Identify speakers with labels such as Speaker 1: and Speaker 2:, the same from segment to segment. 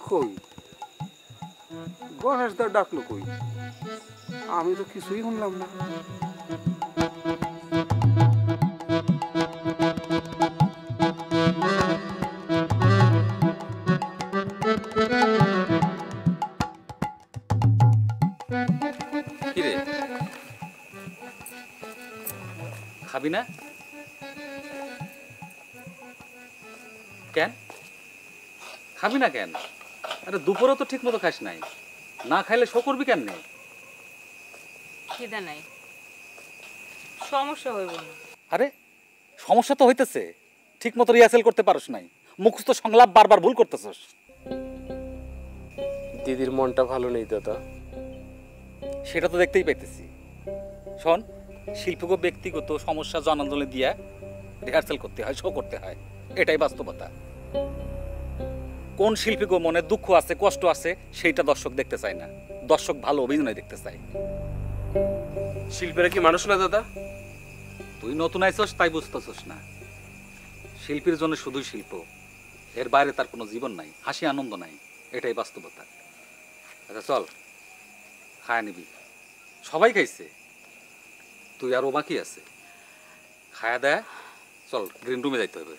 Speaker 1: কই গণেশ দা ডাকলো কই? আমি তো কিছুই শুনলাম না।
Speaker 2: কিরে খাবি না কেন? খাবি না কেন? আরে দুপুরও তো ঠিক মতো খাস নাই, না খাইলে শো করবি কেন?
Speaker 3: খিদা নাই, সমস্যা হইব না।
Speaker 2: আরে সমস্যা তো হইতেছে, ঠিক মতো রিহার্সেল করতে পারস নাই, মুখস্থ সংলাপ বারবার ভুল করতেছস।
Speaker 4: দিদির মনটা ভালো নেই দাদা।
Speaker 2: সেটা তো দেখতেই পাইতেছি। শোন, শিল্পীকে ব্যক্তিগত সমস্যা জনাঞ্জলি দিয়া রিহার্সেল করতে হয়, শো করতে হয়, এটাই বাস্তবতা। কোন শিল্পীকে মনে দুঃখ আছে, কষ্ট আছে, সেইটা দর্শক দেখতে চায় না, দর্শক ভালো অভিনয় দেখতে চায়।
Speaker 4: শিল্পীরা কি মানুষ না দাদা?
Speaker 2: তুই নতুন আইছস তাই বুঝতেছস না। শিল্পীর জন্য শুধুই শিল্প, এর বাইরে তার কোনো জীবন নাই, হাসি আনন্দ নাই, এটাই বাস্তবতা। আচ্ছা চল, খায় নিবি, সবাই খাইছে, তুই আর ও বাকি আছে, খায়া দেয়। চল, গ্রিন রুমে যাইতে হবে।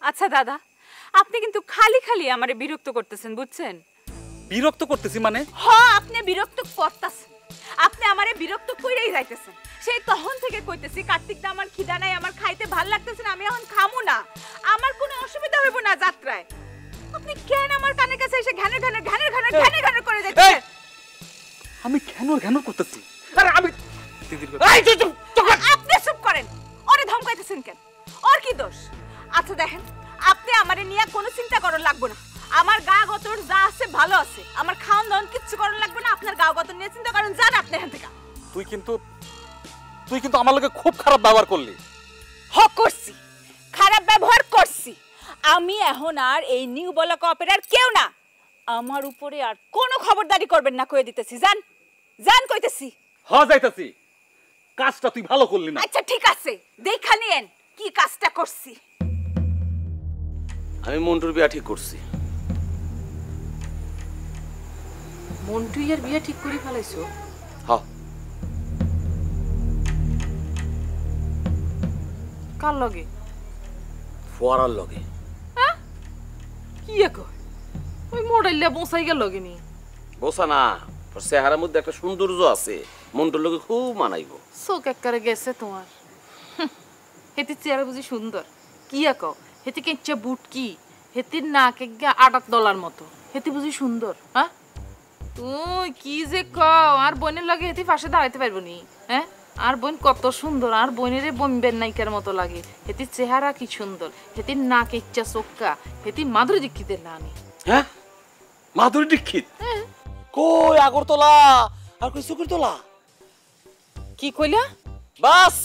Speaker 3: আচ্ছা দাদা, আপনি কিন্তু খালি খালি আমারে বিরক্ত করতেছেন, বুঝছেন?
Speaker 2: বিরক্ত করতেছি মানে?
Speaker 3: হ্যাঁ, আপনি বিরক্ত করতেছেন, আপনি আমারে বিরক্ত কইরাই যাইতেছেন। সেই তখন থেকে কইতেছি কার্তিক দা আমার খিদা নাই, আমার খাইতে ভাল লাগতেছে না, আমি এখন খামু না, আমার কোনো অসুবিধা হইব না যাত্রায়। আপনি কেন আমার কানের কাছে এসে ঘানের ঘানের ঘানের ঘানের ঘানের ঘানের করে যাচ্ছেন?
Speaker 2: আমি ঘ্যানর ঘ্যানর করতেছি? আরে আমি দিদির কথা।
Speaker 3: এই চুপ চুপ, আপনি চুপ করেন। ওরে ধমকাইতেছেন কেন? ওর কি দোষ? আচ্ছা দেখেন, আপনি আমারে নিয়ে কোনো চিন্তা করার লাগবে না, আমার গা গতর যা আছে ভালো আছে, আমার খাওন দাওন কিচ্ছু করার লাগবে না, আপনার গা গতর নিয়ে চিন্তা করেন, যান আপনি এখান থেকে।
Speaker 2: তুই কিন্তু আমার লগে খুব খারাপ ব্যবহার করলি।
Speaker 3: হক করছি, খারাপ ব্যবহার করছি। আমি এখন আর এই নিউ বলক অপেরার কেউ না, আমার উপরে আর কোনো খবরদারি করবেন না, কয়ে দিতেছি। যান যান কইতেছি।
Speaker 2: যাইতাছি, কাজটা তুই ভালো করলি না।
Speaker 3: আচ্ছা ঠিক আছে, দেখা নিয়েন কি কাজটা করছি।
Speaker 4: আমি মন্টুর বিয়া ঠিক করছি।
Speaker 5: মন্টু ইয়ার বিয়া ঠিক করে ফেলাইছো?
Speaker 4: হ্যাঁ।
Speaker 5: কার লগে?
Speaker 4: ফোয়ারার লগে।
Speaker 5: হ্যাঁ কি কয়? ওই মোড়াইলা বসাই গেল লগে নি?
Speaker 4: বসা না, ওর চেহারার মধ্যে একটা সৌন্দর্য আছে, মন্টুর লগে খুব মানাইব।
Speaker 5: চোখ একবারে গেছে তোমার। হেতি চেহারা বুঝি সুন্দর? কি কও? হেতি কেঁচা বুট কি? হেতির নাক একগা $8 মতো, হেতি বুঝি সুন্দর? হ্যাঁ তুই কি যে কও? আর বোনের লগে হেতি পাশে দাঁড়াইতে পারবো নি? হ্যাঁ আর বোন কত সুন্দর, আর বোনের বোম্বের নায়িকার মতো লাগে। হেতির চেহারা কি সুন্দর, হেতির নাক ইচ্ছা চোখা, হেতি মাধুরী দীক্ষিতের নানি।
Speaker 4: হ্যাঁ মাধুরী দীক্ষিত? কই আগরতলা আর কই চকুরতলা?
Speaker 5: কি কইলা?
Speaker 4: বাস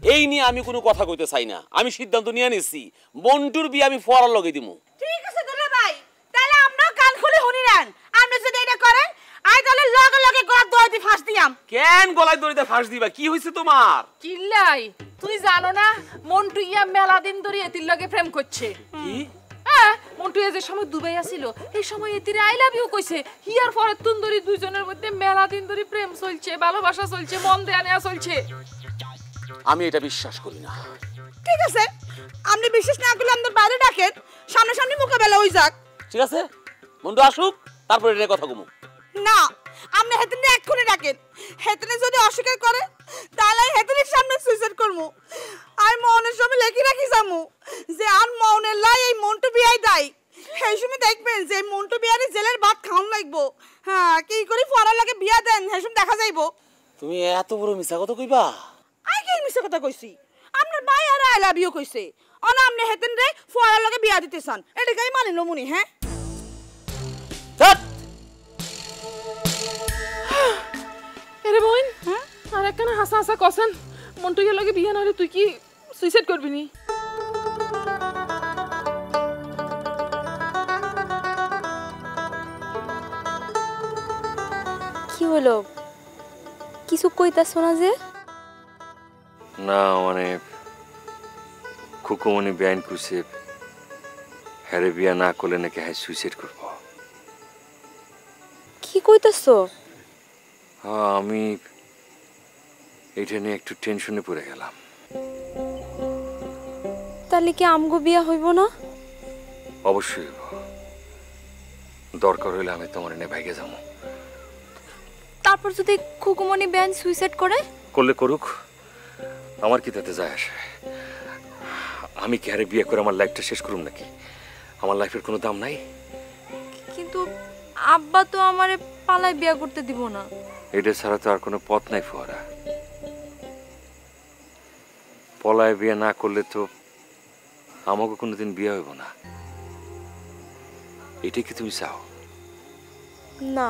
Speaker 4: এই নিয়ে আমি কোনো কথা কইতে চাই না, আমি সিদ্ধান্ত নিয়ে নিছি মন্টুর বিয়ে আমি ফোয়ারার লগে দিমু।
Speaker 3: ঠিক আছে দুলা ভাই, তাহলে আমরা কান খুলে শুনি নেন। আপনি যদি এটা করেন, আই তাহলে লগে লগে গলা দড়ি ফাঁস দিয়াম।
Speaker 4: কেন গলায় দড়িতে ফাঁস দিবা? কি হইছে তোমার?
Speaker 5: কিল্লাই তুই জানো না মন্টু ইয়া মেলা দিন ধরে এতির লগে প্রেম করছে?
Speaker 4: কি?
Speaker 5: হ্যাঁ, মন্টু যে সময় দুবাই আসিল এই সময় এতিরে আই লাভ ইউ কইছে। হিয়ার পরে তুন্দরি দুইজনের মধ্যে মেলা দিন ধরে প্রেম চলছে, ভালোবাসা চলছে, মন দেয়া নেয়া চলছে।
Speaker 4: আমি এটা বিশ্বাস করি না।
Speaker 3: ঠিক আছে, আপনি বিশ্বাস না করলে আমাদের বাইরে ডাকেন, সামনাসামনি মোকাবেলা হই যাক।
Speaker 4: ঠিক আছে, মন্টু আসুক, তারপর এটা কথা কমু।
Speaker 3: না, আপনি হেতনে এক্ষুনি ডাকেন। হেতনে যদি অস্বীকার করে তাহলে হেতনের সামনে সুইসাইড করবো। আর মনের সময় লেখি রাখি যামু যে আর মনের লাই এই মন্টু বিয়াই দাই। সেই সময় দেখবেন যে মন্টু বিয়ারে জেলের ভাত খাওয়ান লাগবো। হ্যাঁ, কি করে ফরার লাগে বিয়া দেন সেই সময় দেখা যাইবো।
Speaker 4: তুমি এত বড় মিছা কথা কইবা?
Speaker 3: আই কি মিছা কথা কইছি? আপনার ভাই আর আই লাভ ইউ কইছে, অন আপনি হেতেন রে ফরার লাগে বিয়া দিতে চান, এটা গাই মানিল মুনি? হ্যাঁ
Speaker 5: এরে বোন, আর একখানা হাসা হাসা কসেন মন্টু ইয়া লগে বিয়া না হলে তুই কি সুইসাইড করবি নি?
Speaker 6: কি হলো, কিছু কইতাছ না যে?
Speaker 7: না মানে
Speaker 6: খুকুমনি বেআইন কইছে হ্যারে বিয়া না করলে নাকি হ্যাঁ সুইসাইড করব।
Speaker 7: কি কইতাছো?
Speaker 6: আমি এটা নিয়ে একটু টেনশনে পড়ে গেলাম।
Speaker 7: তাহলে কি আমগো বিয়া হইব না?
Speaker 6: অবশ্যই হইব। দরকার হইলে আমি তোমার এনে ভাইগে যাবো।
Speaker 7: তারপর যদি খুকুমনি বেন সুইসাইড করে?
Speaker 6: করলে করুক, আমার কি তাতে যায় আসে? আমি কি হারে বিয়ে করে আমার লাইফটা শেষ করুম নাকি? আমার লাইফের কোনো দাম নাই?
Speaker 7: কিন্তু আব্বা তো আমারে পালায় বিয়া করতে দিব না।
Speaker 6: এটা ছাড়া তো আর কোনো পথ নাই ফোয়ারা। পলায় বিয়ে না করলে তো আমাকে কোনোদিন বিয়ে হইব না। এটা কি তুমি চাও?
Speaker 7: না